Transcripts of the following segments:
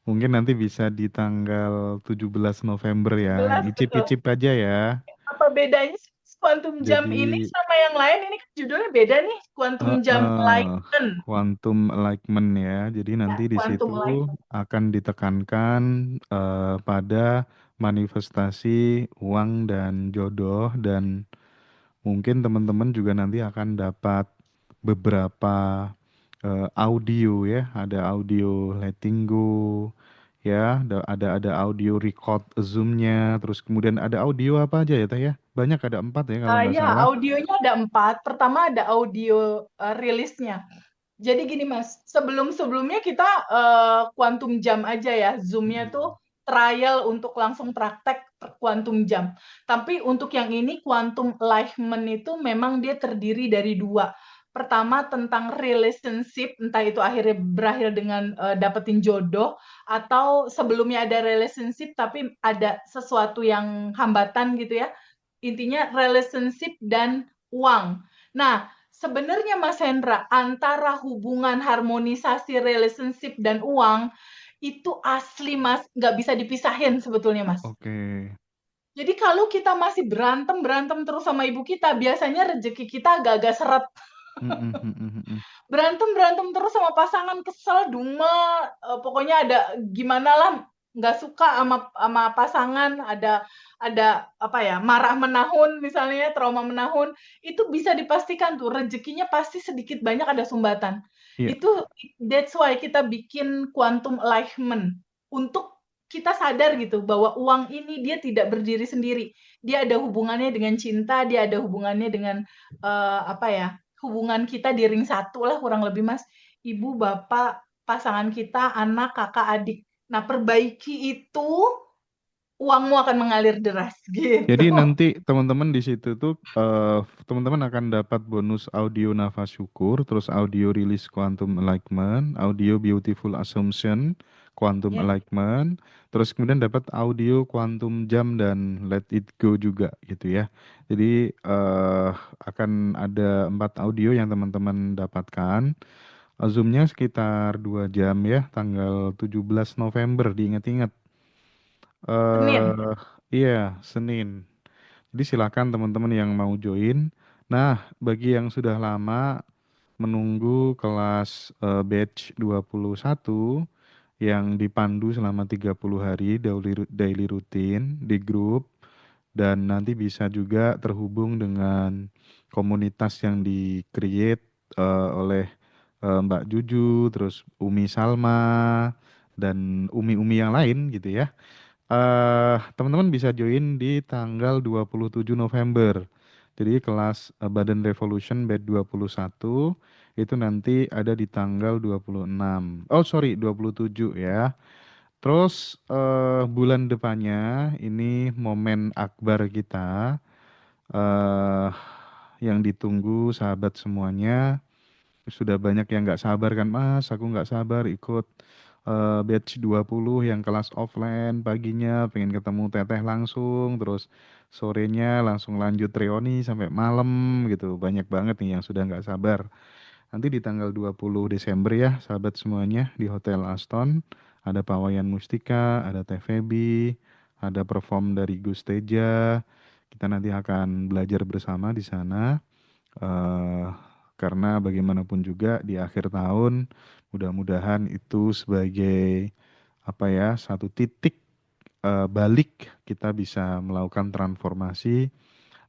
Mungkin nanti bisa di tanggal 17 November ya. 17 betul. Icip-icip aja ya. Apa bedanya sih quantum jump Jadi ini sama yang lain? Ini kan judulnya beda nih, quantum jump eh enlightenment. quantum enlightenment ya. Jadi Ya, nanti di situ quantum enlightenment. akan ditekankan pada manifestasi uang dan jodoh, dan mungkin teman-teman juga nanti akan dapat beberapa audio ya. Ada audio letting go ya, ada audio record Zoom-nya, terus kemudian ada audio apa aja ya Teh ya? Banyak, ada 4 ya kalau nggak Ya, salah. audionya ada 4. Pertama ada audio rilisnya. Jadi gini Mas, sebelum-sebelumnya kita quantum jam aja ya, Zoom-nya tuh Mm-mm. trial untuk langsung praktek quantum jam. Tapi untuk yang ini quantum enlightenment itu memang dia terdiri dari dua. Pertama tentang relationship, entah itu akhirnya berakhir dengan dapetin jodoh atau sebelumnya ada relationship tapi ada sesuatu yang hambatan gitu ya. Intinya relationship dan uang. Nah, sebenarnya Mas Hendra, antara hubungan harmonisasi relationship dan uang, itu asli Mas, nggak bisa dipisahin sebetulnya Mas. Oke. Jadi kalau kita masih berantem-berantem terus sama ibu kita, biasanya rezeki kita agak-agak seret. Mm-mm, mm-mm, mm-mm. Berantem-berantem terus sama pasangan, kesel, duma, pokoknya ada gimana lah, nggak suka sama pasangan, ada apa ya, marah menahun misalnya, trauma menahun, itu bisa dipastikan tuh rezekinya pasti sedikit banyak ada sumbatan. Iya. Itu that's why kita bikin quantum alignment untuk kita sadar gitu bahwa uang ini dia tidak berdiri sendiri. Dia ada hubungannya dengan cinta, dia ada hubungannya dengan apa ya? Hubungan kita di ring satu lah kurang lebih Mas. Ibu, bapak, pasangan kita, anak, kakak, adik. Nah, perbaiki itu, uangmu akan mengalir deras gitu. Jadi nanti teman-teman di situ tuh teman-teman akan dapat bonus audio nafas syukur, terus audio rilis quantum enlightenment, audio beautiful assumption, quantum Ya, enlightenment, terus kemudian dapat audio quantum jam dan let it go juga gitu ya. Jadi akan ada 4 audio yang teman-teman dapatkan. Zoom-nya sekitar 2 jam ya, tanggal 17 November, diingat-ingat. Senin. eh iya, Senin. Jadi silakan teman-teman yang mau join. Nah, bagi yang sudah lama menunggu kelas batch 21 yang dipandu selama 30 hari daily rutin di grup, dan nanti bisa juga terhubung dengan komunitas yang di-create oleh Mbak Juju, terus Umi Salma, dan umi-umi yang lain gitu ya. Teman-teman bisa join di tanggal 27 November. Jadi kelas Badan Revolution batch 21 itu nanti ada di tanggal 26. Oh sorry, 27 ya. Terus bulan depannya ini momen akbar kita eh yang ditunggu sahabat semuanya. Sudah banyak yang nggak sabar kan Mas, aku nggak sabar ikut batch 20 yang kelas offline, paginya pengen ketemu teteh langsung, terus sorenya langsung lanjut reuni sampai malam gitu. Banyak banget nih yang sudah nggak sabar. Nanti di tanggal 20 Desember ya sahabat semuanya di Hotel Aston, ada Pawayan Mustika, ada Teh Feby, ada perform dari Gus Teja. Kita nanti akan belajar bersama di sana. eh karena bagaimanapun juga di akhir tahun mudah-mudahan itu sebagai apa ya, satu titik balik kita bisa melakukan transformasi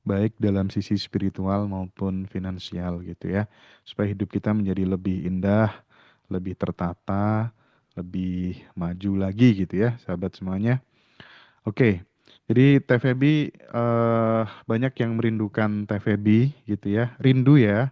baik dalam sisi spiritual maupun finansial gitu ya, supaya hidup kita menjadi lebih indah, lebih tertata, lebih maju lagi gitu ya sahabat semuanya. Oke, jadi TVB banyak yang merindukan TVB gitu ya, rindu ya.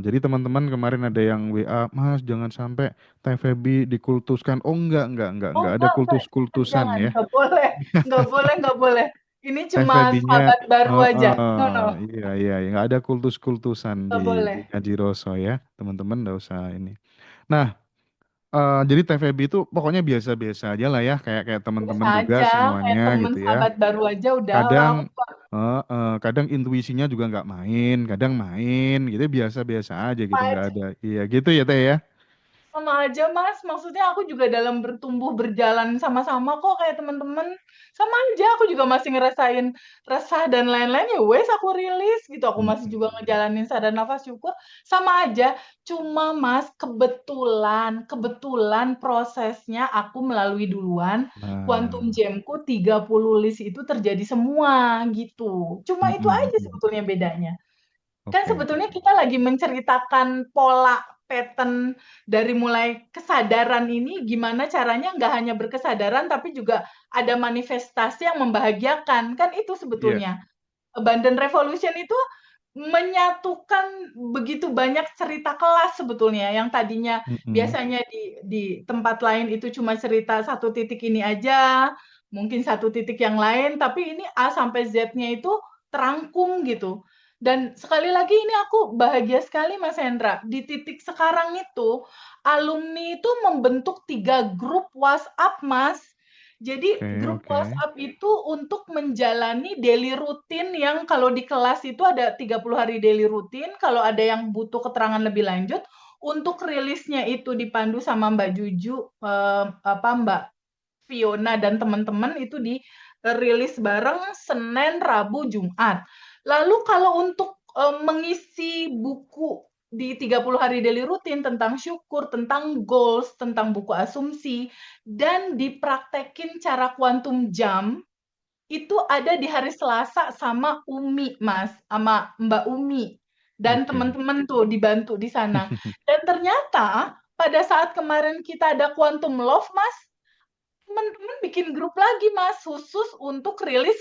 Jadi teman-teman kemarin ada yang WA, Mas jangan sampai TVB dikultuskan. Oh Oh enggak ada enggak, kultus-kultusan jangan, ya. nggak boleh, nggak boleh, nggak boleh. Ini cuma TVB-nya, sahabat baru aja. No, no, iya iya, ya, nggak ada kultus-kultusan nggak di boleh. Ngaji Roso ya, teman-teman nggak usah ini. Nah, jadi TVB itu pokoknya biasa-biasa aja lah ya, kayak kayak Biasa teman-teman juga aja, kayak semuanya temen gitu ya. sahabat baru aja udah Kadang laku. kadang intuisinya juga nggak main, kadang main gitu, biasa-biasa aja gitu, nggak Pak. ada. Iya gitu ya Teh ya. Sama aja Mas, maksudnya aku juga dalam bertumbuh berjalan sama-sama kok kayak teman-teman. Sama aja aku juga masih ngerasain resah dan lain-lain ya wes aku rilis gitu. Aku masih juga Mm-mm. ngejalanin sadar nafas syukur sama aja. Cuma Mas, kebetulan prosesnya aku melalui duluan. Quantum Nah, Jamku 30 list itu terjadi semua gitu. Cuma itu mm-mm, aja mm-mm. sebetulnya bedanya. Kan Oke, oke. sebetulnya kita lagi menceritakan pola pattern dari mulai kesadaran ini gimana caranya nggak hanya berkesadaran tapi juga ada manifestasi yang membahagiakan. Kan itu Iya. sebetulnya. Abundant Revolution itu menyatukan begitu banyak cerita kelas sebetulnya yang tadinya Mm-mm. biasanya di tempat lain itu cuma cerita satu titik ini aja, mungkin satu titik yang lain, tapi ini A sampai Z-nya itu terangkum gitu. Dan sekali lagi ini aku bahagia sekali Mas Hendra, di titik sekarang itu alumni itu membentuk 3 grup WhatsApp Mas. Jadi Oke, grup oke. WhatsApp itu untuk menjalani daily rutin yang kalau di kelas itu ada 30 hari daily rutin, kalau ada yang butuh keterangan lebih lanjut, untuk rilisnya itu dipandu sama Mbak Juju, Mbak Fiona dan teman-teman itu dirilis bareng Senin, Rabu, Jumat. Lalu kalau untuk mengisi buku di 30 hari daily rutin tentang syukur, tentang goals, tentang buku asumsi, dan dipraktekin cara kuantum jam, itu ada di hari Selasa sama Umi, Mas, sama Mbak Umi. Dan Oke. teman-teman tuh dibantu di sana. Dan ternyata pada saat kemarin kita ada Quantum Love, Mas, teman-teman bikin grup lagi Mas khusus untuk rilis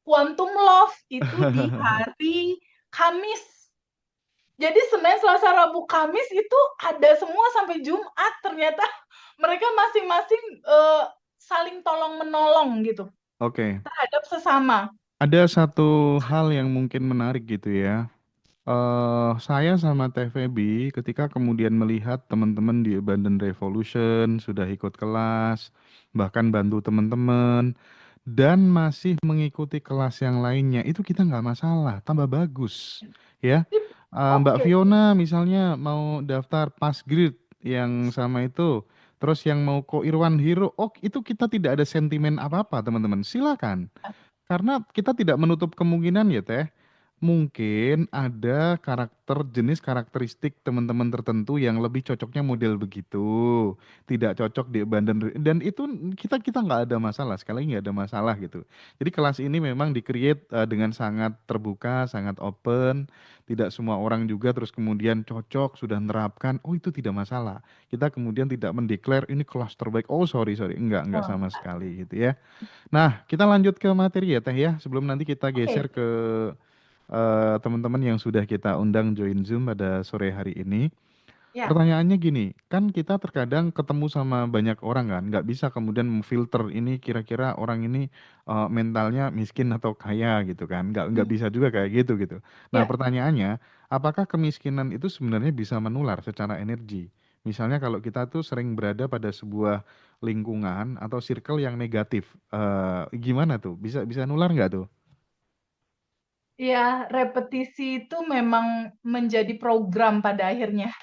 Quantum Love itu di hari Kamis. Jadi Senin, Selasa, Rabu, Kamis itu ada semua sampai Jumat. Ternyata mereka masing-masing saling tolong menolong gitu Oke. terhadap sesama. Ada satu hal yang mungkin menarik gitu ya. Saya sama Teh Feby ketika kemudian melihat teman-teman di Abandon Revolution sudah ikut kelas, bahkan bantu teman-teman, dan masih mengikuti kelas yang lainnya, itu kita nggak masalah, tambah bagus, ya. Mbak Oke, Fiona misalnya mau daftar pas grade yang sama itu, terus yang mau Ko Irwan Hero, oh itu kita tidak ada sentimen apa-apa teman-teman, silakan. Karena kita tidak menutup kemungkinan ya Teh, mungkin ada karakter jenis karakteristik teman-teman tertentu yang lebih cocoknya model begitu, tidak cocok di abandon dan itu kita kita nggak ada masalah, sekali lagi nggak ada masalah gitu. Jadi kelas ini memang di-create dengan sangat terbuka, sangat open, tidak semua orang juga terus kemudian cocok sudah menerapkan, oh itu tidak masalah. Kita kemudian tidak mendeklar ini kelas terbaik. Oh sorry sorry, enggak oh, sama sekali gitu ya. Nah, kita lanjut ke materi ya Teh ya, sebelum nanti kita geser oke, ke teman-teman yang sudah kita undang join Zoom pada sore hari ini. ya, Pertanyaannya gini, kan kita terkadang ketemu sama banyak orang kan, nggak bisa kemudian memfilter ini kira-kira orang ini mentalnya miskin atau kaya gitu kan, nggak hmm, bisa juga kayak gitu gitu. Nah ya. pertanyaannya, apakah kemiskinan itu sebenarnya bisa menular secara energi? Misalnya kalau kita tuh sering berada pada sebuah lingkungan atau circle yang negatif, gimana tuh? Bisa bisa nular nggak tuh? Ya, repetisi itu memang menjadi program pada akhirnya.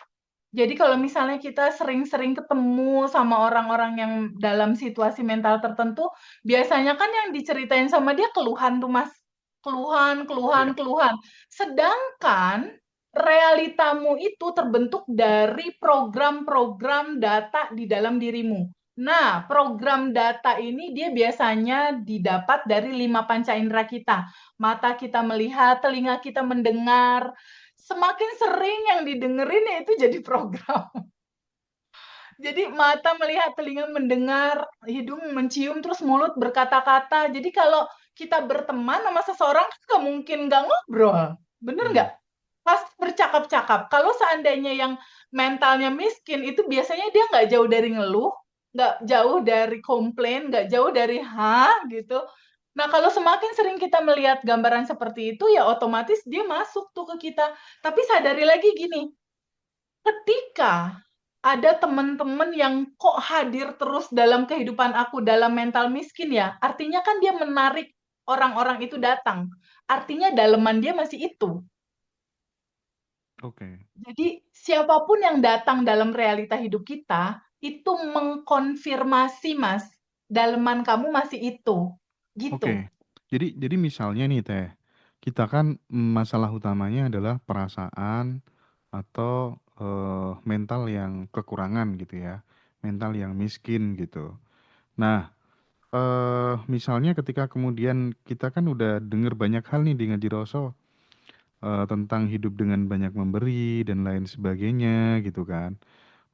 Jadi kalau misalnya kita sering-sering ketemu sama orang-orang yang dalam situasi mental tertentu, biasanya kan yang diceritain sama dia keluhan tuh Mas. Keluhan, keluhan, Iya. keluhan. Sedangkan realitamu itu terbentuk dari program-program data di dalam dirimu. Nah, program data ini dia biasanya didapat dari 5 panca indera kita. Mata kita melihat, telinga kita mendengar, semakin sering yang didengerin ya itu jadi program. Jadi mata melihat, telinga mendengar, hidung mencium, terus mulut berkata-kata. Jadi kalau kita berteman sama seseorang kan nggak mungkin nggak ngobrol. Bener Hmm. nggak? Pas bercakap-cakap. Kalau seandainya yang mentalnya miskin itu biasanya dia nggak jauh dari ngeluh, nggak jauh dari komplain, nggak jauh dari hah gitu. Nah kalau semakin sering kita melihat gambaran seperti itu ya otomatis dia masuk tuh ke kita. Tapi sadari lagi gini, ketika ada teman-teman yang kok hadir terus dalam kehidupan aku dalam mental miskin ya, artinya kan dia menarik orang-orang itu datang. Artinya daleman dia masih itu. Oke. Jadi siapapun yang datang dalam realita hidup kita, itu mengkonfirmasi, Mas, daleman kamu masih itu. Gitu. Oke. Jadi misalnya nih Teh, kita kan masalah utamanya adalah perasaan atau mental yang kekurangan gitu ya, mental yang miskin gitu. Nah, misalnya ketika kemudian kita kan udah denger banyak hal nih di Ngaji Roso, tentang hidup dengan banyak memberi dan lain sebagainya gitu kan.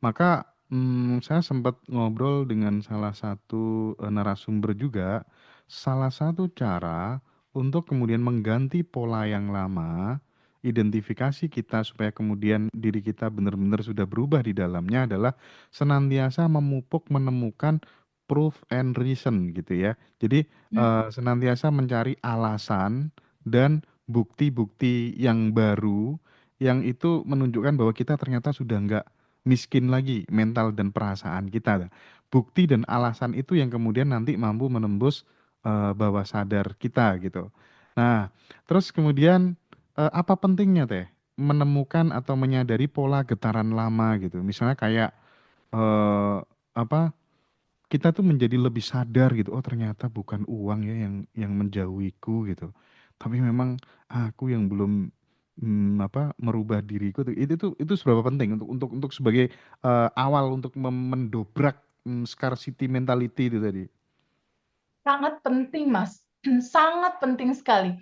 Maka, saya sempat ngobrol dengan salah satu, narasumber juga, salah satu cara untuk kemudian mengganti pola yang lama, identifikasi kita supaya kemudian diri kita benar-benar sudah berubah di dalamnya adalah senantiasa memupuk menemukan proof and reason gitu ya. Jadi, Hmm. senantiasa mencari alasan dan bukti-bukti yang baru, yang itu menunjukkan bahwa kita ternyata sudah nggak miskin lagi mental dan perasaan kita. Bukti dan alasan itu yang kemudian nanti mampu menembus bawah sadar kita gitu. Nah, terus kemudian apa pentingnya Teh menemukan atau menyadari pola getaran lama gitu. Misalnya kayak eh, apa kita tuh menjadi lebih sadar gitu. Oh, ternyata bukan uang ya yang menjauhiku gitu. Tapi memang aku yang belum merubah diriku tuh. Itu seberapa penting untuk sebagai awal untuk mendobrak scarcity mentality itu tadi. Sangat penting, Mas. Sangat penting sekali.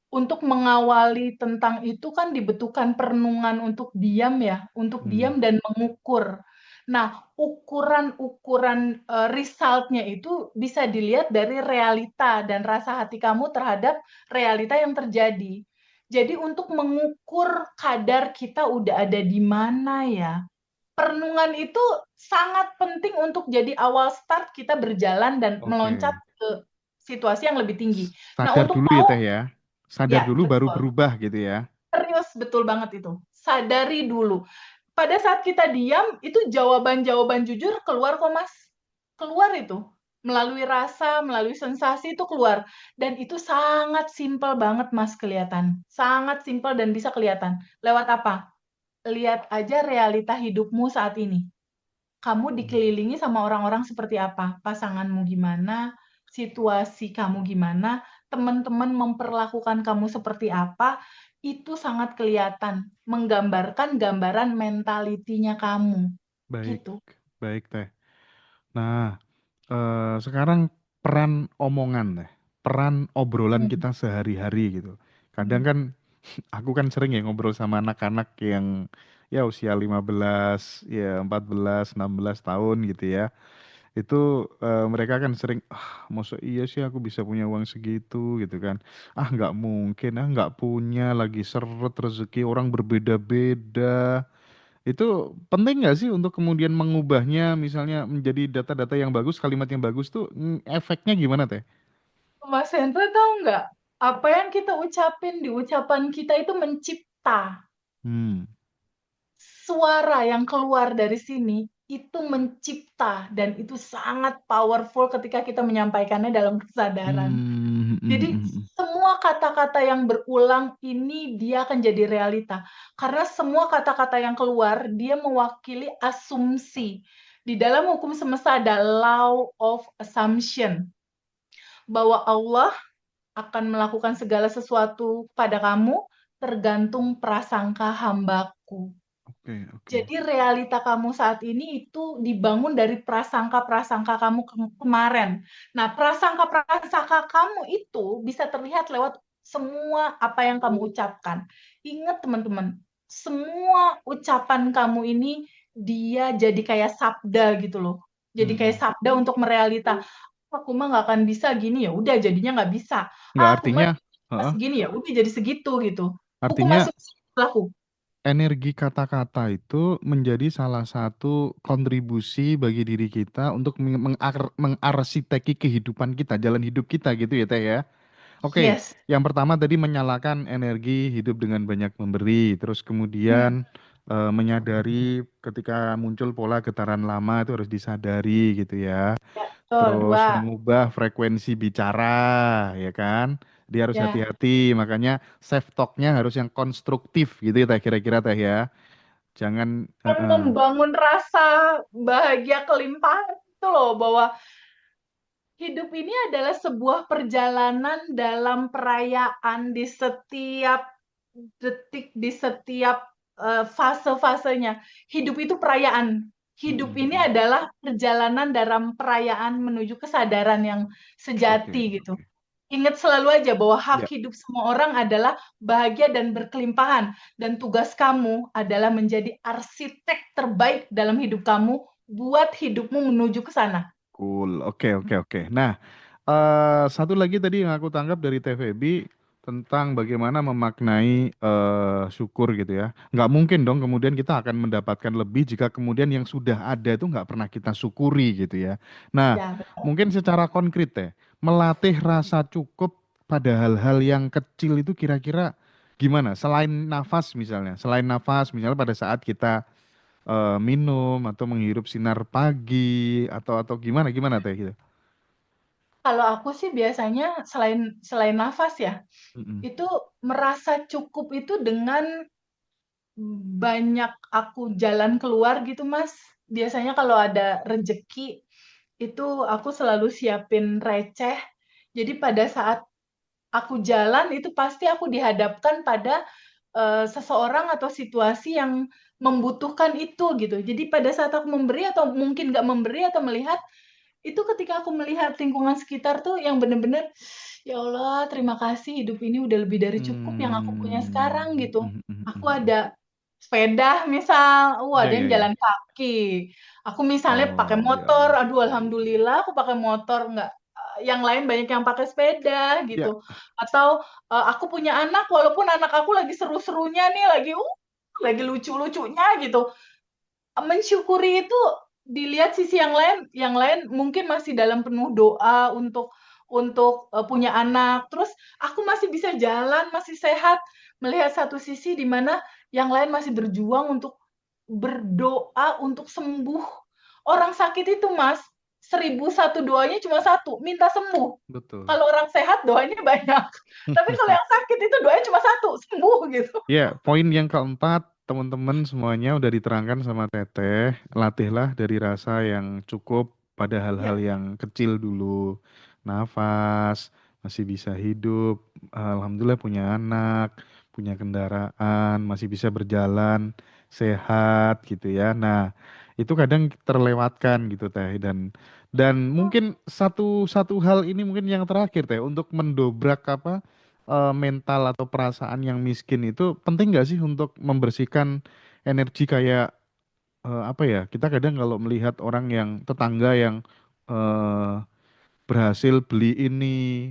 Untuk mengawali tentang itu kan dibutuhkan perenungan untuk diam ya, untuk Hmm, diam dan mengukur. Nah, ukuran-ukuran resultnya itu bisa dilihat dari realita dan rasa hati kamu terhadap realita yang terjadi. Jadi untuk mengukur kadar kita udah ada di mana ya, perenungan itu sangat penting untuk jadi awal start kita berjalan dan meloncat oke. ke situasi yang lebih tinggi. Nah, Sadar untuk dulu ya tahu, Teh ya. Sadar ya dulu baru betul, berubah gitu ya. serius betul banget itu. Sadari dulu. Pada saat kita diam, itu jawaban-jawaban jujur keluar kok, Mas. Keluar itu. Melalui rasa, melalui sensasi itu keluar. Dan itu sangat simpel banget, Mas, kelihatan. Sangat simpel dan bisa kelihatan. Lewat apa? Lihat aja realita hidupmu saat ini. Kamu Hmm, dikelilingi sama orang-orang seperti apa? Pasanganmu gimana? Situasi kamu gimana? Teman-teman memperlakukan kamu seperti apa? Itu sangat kelihatan, menggambarkan gambaran mentalitinya kamu, baik, gitu. baik Teh. Nah, sekarang peran omongan Teh. Peran obrolan Mhm, kita sehari-hari gitu. Kadang mhm. kan aku kan sering ya ngobrol sama anak-anak yang ya usia 15, ya 14, 16 tahun gitu ya. Itu mereka kan sering, ah masa iya sih aku bisa punya uang segitu gitu kan. Ah nggak mungkin, ah nggak punya lagi seret rezeki orang berbeda-beda. Itu penting nggak sih untuk kemudian mengubahnya misalnya menjadi data-data yang bagus, kalimat yang bagus tuh efeknya gimana Teh? Mas Hendra tahu nggak? Apa yang kita ucapin di ucapan kita itu mencipta. Hmm. Suara yang keluar dari sini itu mencipta dan itu sangat powerful ketika kita menyampaikannya dalam kesadaran. Hmm, hmm, hmm, Jadi hmm, hmm. semua kata-kata yang berulang ini dia akan jadi realita. Karena semua kata-kata yang keluar dia mewakili asumsi. Di dalam hukum semesta ada law of assumption bahwa Allah akan melakukan segala sesuatu pada kamu tergantung prasangka hambaku. Oke, oke. Jadi realita kamu saat ini itu dibangun dari prasangka-prasangka kamu kemarin. Nah, prasangka-prasangka kamu itu bisa terlihat lewat semua apa yang kamu ucapkan. Ingat teman-teman, semua ucapan kamu ini dia jadi kayak sabda gitu loh. Jadi Hmm, kayak hmm. sabda untuk merealita. Aku mah nggak akan bisa gini ya, udah jadinya nggak bisa. Nggak Aku mah artinya, heeh, segini ya, udah jadi segitu gitu. Hukum artinya asumsi berlaku. energi kata-kata itu menjadi salah satu kontribusi bagi diri kita untuk mengarsiteki kehidupan kita, jalan hidup kita gitu ya Teh ya. Oke, Yes. yang pertama tadi menyalakan energi hidup dengan banyak memberi, terus Hmm. kemudian menyadari ketika muncul pola getaran lama itu harus disadari gitu ya. Ya, betul. Terus Dua. mengubah frekuensi bicara, ya kan? Dia harus Ya, hati-hati, makanya self talk-nya harus yang konstruktif gitu ya teh kira-kira teh ya. Jangan yang membangun rasa bahagia kelimpahan itu loh, bahwa hidup ini adalah sebuah perjalanan dalam perayaan di setiap detik, di setiap fase-fasenya. Hidup itu perayaan. Hidup ini adalah perjalanan dalam perayaan menuju kesadaran yang oke, sejati gitu. oke. Ingat selalu aja bahwa hak Ya, hidup semua orang adalah bahagia dan berkelimpahan. Dan tugas kamu adalah menjadi arsitek terbaik dalam hidup kamu buat hidupmu menuju ke sana. cool. Oke, oke, oke. Nah, satu lagi tadi yang aku tangkap dari TVB tentang bagaimana memaknai syukur gitu ya. Nggak mungkin dong kemudian kita akan mendapatkan lebih jika kemudian yang sudah ada itu nggak pernah kita syukuri gitu ya. Nah, Ya, mungkin secara konkret ya, melatih rasa cukup pada hal-hal yang kecil itu kira-kira gimana? Selain nafas misalnya pada saat kita minum atau menghirup sinar pagi atau gimana gimana teh gitu. kalau aku sih biasanya selain selain nafas ya, Mm-mm. itu merasa cukup itu dengan banyak aku jalan keluar gitu, Mas. Biasanya kalau ada rejeki, itu aku selalu siapin receh. Jadi pada saat aku jalan itu pasti aku dihadapkan pada seseorang atau situasi yang membutuhkan itu gitu. Jadi pada saat aku memberi atau mungkin nggak memberi atau melihat, itu ketika aku melihat lingkungan sekitar tuh yang bener-bener, ya Allah, terima kasih hidup ini udah lebih dari cukup yang aku punya sekarang Hmm, gitu. mm, mm, Aku mm, mm. ada sepeda misal, Ya ada ya yang ya. jalan kaki. Aku misalnya pakai Oh ya motor, Allah. aduh alhamdulillah aku pakai motor, nggak yang lain banyak yang pakai sepeda Ya, gitu. Atau aku punya anak, walaupun anak aku lagi seru-serunya nih, lagi lucu-lucunya gitu, mensyukuri itu dilihat sisi yang lain mungkin masih dalam penuh doa untuk punya anak. Terus aku masih bisa jalan, masih sehat, melihat satu sisi di mana yang lain masih berjuang untuk berdoa untuk sembuh. Orang sakit itu, Mas, 1001 doanya cuma satu, minta sembuh. betul. Kalau orang sehat doanya banyak. Tapi kalau yang sakit itu doanya cuma satu, sembuh gitu. Ya, poin yang keempat, teman-teman semuanya udah diterangkan sama Teteh. Latihlah dari rasa yang cukup pada hal-hal Ya, yang kecil dulu. Nafas, masih bisa hidup, alhamdulillah punya anak, punya kendaraan, masih bisa berjalan, sehat gitu ya. Nah, itu kadang terlewatkan gitu Teh dan mungkin satu satu hal ini mungkin yang terakhir Teh untuk mendobrak apa mental atau perasaan yang miskin itu penting nggak sih untuk membersihkan energi kayak apa ya? Kita kadang kalau melihat orang yang tetangga yang eh, berhasil beli ini,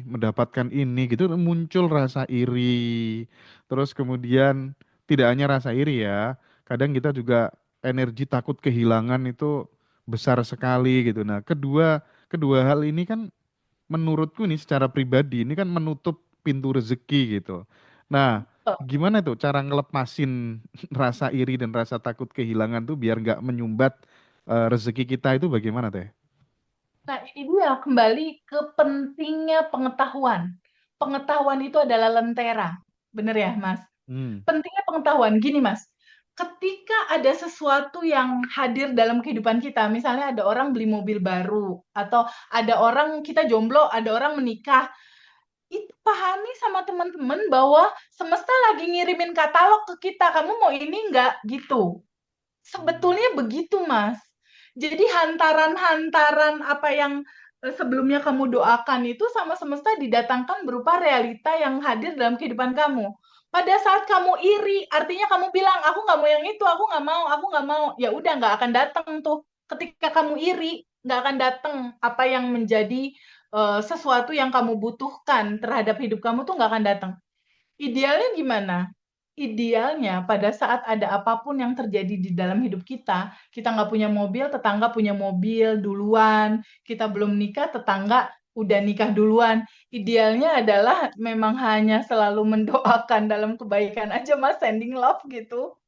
mendapatkan ini gitu muncul rasa iri. Terus kemudian tidak hanya rasa iri ya, kadang kita juga energi takut kehilangan itu besar sekali gitu. Nah, kedua kedua hal ini kan menurutku nih secara pribadi ini kan menutup pintu rezeki gitu. Nah, gimana tuh cara ngelepasin rasa iri dan rasa takut kehilangan tuh biar nggak menyumbat rezeki kita itu bagaimana teh? nah, ini dia kembali ke pentingnya pengetahuan. Pengetahuan itu adalah lentera. Bener ya, Mas? Hmm, Pentingnya pengetahuan. Gini, Mas. Ketika ada sesuatu yang hadir dalam kehidupan kita, misalnya ada orang beli mobil baru, atau ada orang kita jomblo, ada orang menikah, itu pahami sama teman-teman bahwa semesta lagi ngirimin katalog ke kita, kamu mau ini nggak? Gitu. Sebetulnya begitu, Mas. Jadi hantaran-hantaran apa yang sebelumnya kamu doakan itu sama semesta didatangkan berupa realita yang hadir dalam kehidupan kamu. Pada saat kamu iri, artinya kamu bilang, aku nggak mau yang itu, aku nggak mau, aku nggak mau. Ya udah, nggak akan datang tuh. Ketika kamu iri, nggak akan datang apa yang menjadi sesuatu yang kamu butuhkan terhadap hidup kamu tuh nggak akan datang. Idealnya gimana? Idealnya pada saat ada apapun yang terjadi di dalam hidup kita nggak punya mobil, tetangga punya mobil duluan, kita belum nikah, tetangga udah nikah duluan. Idealnya adalah memang hanya selalu mendoakan dalam kebaikan aja, Mas, sending love gitu.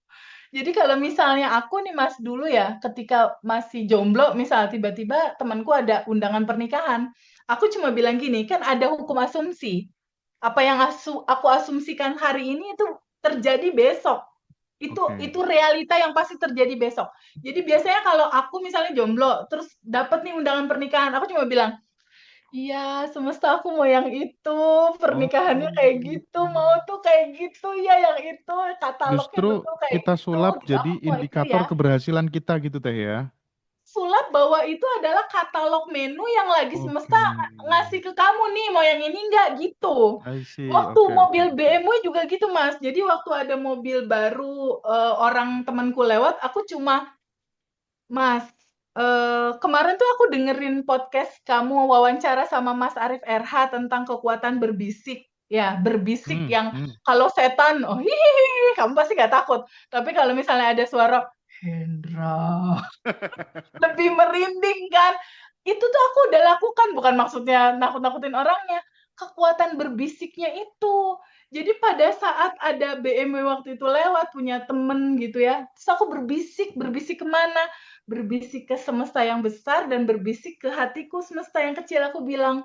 Jadi kalau misalnya aku nih Mas dulu ya, ketika masih jomblo, misal tiba-tiba temanku ada undangan pernikahan, aku cuma bilang gini, kan ada hukum asumsi. Apa yang aku asumsikan hari ini itu terjadi besok. Itu Oke. realita yang pasti terjadi besok. Jadi biasanya kalau aku misalnya jomblo, terus dapat nih undangan pernikahan, aku cuma bilang, iya, semesta aku mau yang itu, Oh, pernikahannya kayak gitu, mau tuh kayak gitu, ya yang itu, katalognya justru betul kayak kita gitu, sulap gitu. jadi Aku mau itu indikator ya. keberhasilan kita gitu teh ya. Sulap bahwa itu adalah katalog menu yang lagi Oke. semesta ngasih ke kamu nih, mau yang ini enggak gitu. I see. Waktu Oke, oke, mobil oke. BMW juga gitu, Mas. Jadi waktu ada mobil baru orang temanku lewat, aku cuma, Mas, kemarin tuh aku dengerin podcast kamu wawancara sama Mas Arif RH tentang kekuatan berbisik. Ya, berbisik Hmm, yang hmm. kalau setan, oh hihihi, kamu pasti gak takut. Tapi kalau misalnya ada suara, Hendra, lebih merinding kan. Itu tuh aku udah lakukan, bukan maksudnya nakut-nakutin orangnya. Kekuatan berbisiknya itu. Jadi pada saat ada BMW waktu itu lewat, punya temen gitu ya, terus aku berbisik, berbisik kemana? Berbisik ke semesta yang besar dan berbisik ke hatiku semesta yang kecil. Aku bilang,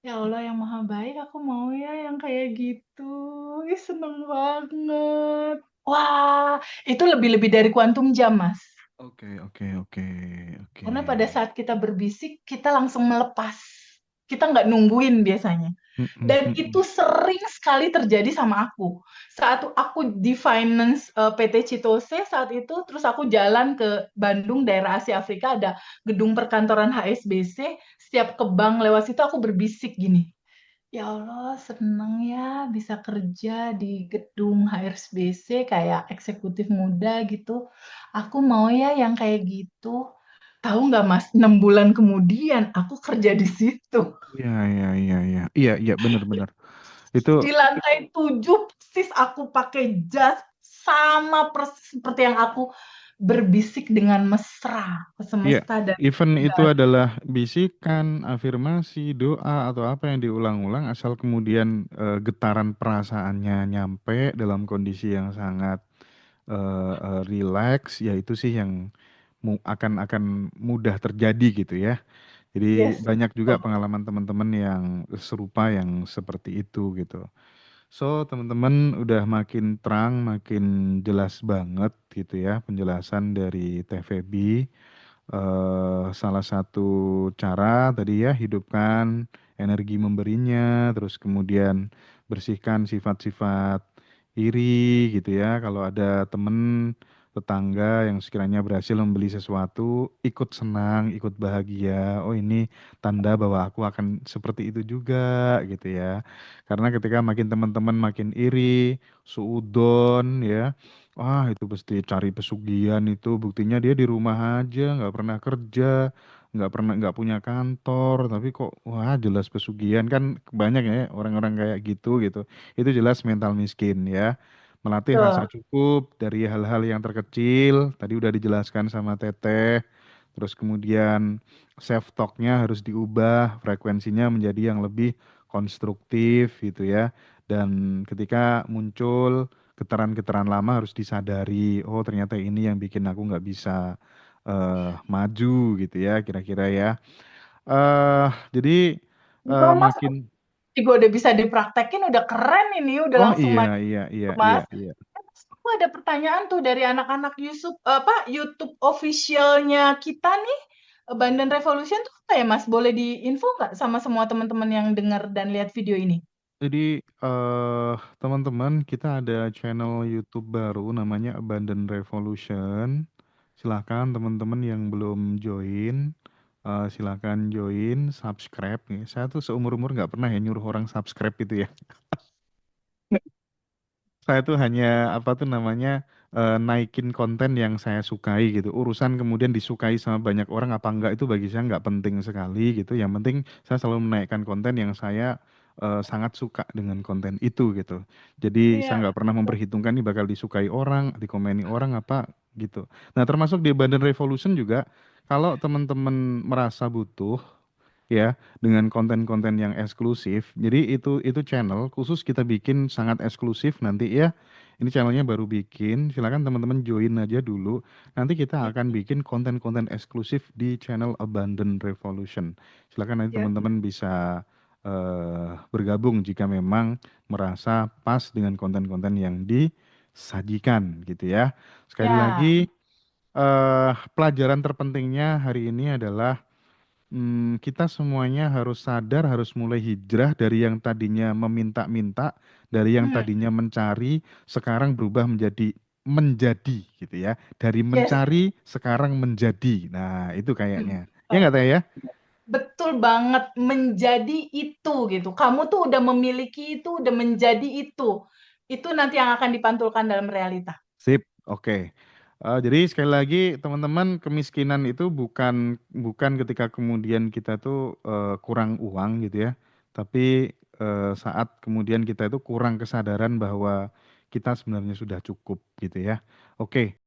ya Allah yang maha baik, aku mau ya yang kayak gitu. Ih, seneng banget. Wah, itu lebih-lebih dari kuantum jam, Mas. Oke, oke, oke, oke. Karena pada saat kita berbisik, kita langsung melepas. Kita nggak nungguin biasanya. Hmm, hmm, Dan hmm, itu hmm. sering sekali terjadi sama aku. Saat aku di finance PT Citose saat itu, terus aku jalan ke Bandung, daerah Asia Afrika, ada gedung perkantoran HSBC. Setiap ke bank lewat situ aku berbisik gini. Ya Allah, seneng ya bisa kerja di gedung HSBC kayak eksekutif muda gitu. Aku mau ya yang kayak gitu. Tahu nggak Mas, 6 bulan kemudian aku kerja di situ. Iya, iya, iya, iya. Iya, iya, benar-benar. Itu Di lantai 7 sis aku pakai jas sama persis seperti yang aku berbisik dengan mesra ke ya, semesta dan event itu bulan. adalah bisikan, afirmasi, doa atau apa yang diulang-ulang asal kemudian getaran perasaannya nyampe dalam kondisi yang sangat rileks, ya itu sih yang akan mudah terjadi gitu ya. Jadi Yes. banyak juga pengalaman teman-teman yang serupa yang seperti itu gitu. So, teman-teman udah makin terang, makin jelas banget gitu ya penjelasan dari TVB. Salah satu cara tadi ya hidupkan energi memberinya, terus kemudian bersihkan sifat-sifat iri gitu ya. Kalau ada temen tetangga yang sekiranya berhasil membeli sesuatu, ikut senang, ikut bahagia. Oh ini tanda bahwa aku akan seperti itu juga gitu ya. Karena ketika makin teman-teman makin iri, suudon ya, wah itu pasti cari pesugihan itu buktinya dia di rumah aja nggak pernah kerja, nggak punya kantor, tapi kok wah jelas pesugihan kan banyak ya orang-orang kayak gitu gitu. Itu jelas mental miskin ya. Melatih rasa Betul. cukup dari hal-hal yang terkecil tadi udah dijelaskan sama Teteh. Terus kemudian self talknya harus diubah frekuensinya menjadi yang lebih konstruktif gitu ya. Dan ketika muncul getaran-getaran lama harus disadari, oh ternyata ini yang bikin aku nggak bisa maju gitu ya, kira-kira ya. Jadi Kalau Mas makin, juga udah bisa dipraktekin, udah keren ini, udah oh langsung iya maju iya iya iya Mas. iya. Aku ada pertanyaan tuh dari anak-anak Yusuf apa YouTube officialnya kita nih, Bandan Revolution tuh apa ya Mas? Boleh diinfo nggak sama semua teman-teman yang dengar dan lihat video ini? Jadi teman-teman kita ada channel YouTube baru namanya Abandon Revolution. Silahkan teman-teman yang belum join, silahkan join, subscribe nih. Saya tuh seumur-umur nggak pernah ya nyuruh orang subscribe itu ya. Saya tuh hanya apa tuh namanya naikin konten yang saya sukai gitu. Urusan kemudian disukai sama banyak orang apa enggak itu bagi saya nggak penting sekali gitu. Yang penting saya selalu menaikkan konten yang saya sangat suka dengan konten itu gitu. Jadi saya Iya. nggak pernah memperhitungkan ini bakal disukai orang, dikomeni orang apa gitu. Nah termasuk di Abandon Revolution juga kalau teman-teman merasa butuh ya dengan konten-konten yang eksklusif. Jadi itu channel khusus kita bikin sangat eksklusif nanti ya. Ini channelnya baru bikin, silakan teman-teman join aja dulu. Nanti kita Iya, akan bikin konten-konten eksklusif di channel Abandon Revolution. Silakan nanti iya. teman-teman bisa bergabung jika memang merasa pas dengan konten-konten yang disajikan gitu ya. Sekali Ya, lagi, pelajaran terpentingnya hari ini adalah kita semuanya harus sadar, harus mulai hijrah dari yang tadinya meminta-minta, dari yang mhm, tadinya mencari, sekarang berubah menjadi gitu ya. Dari yes, mencari sekarang menjadi. Nah, itu mhm, kayaknya. Ya nggak Teh ya? betul banget, menjadi itu gitu. Kamu tuh udah memiliki itu, udah menjadi itu. Itu nanti yang akan dipantulkan dalam realita. Sip, oke. Jadi sekali lagi teman-teman, kemiskinan itu bukan bukan ketika kemudian kita tuh, kurang uang gitu ya, tapi, saat kemudian kita itu kurang kesadaran bahwa kita sebenarnya sudah cukup gitu ya. Oke.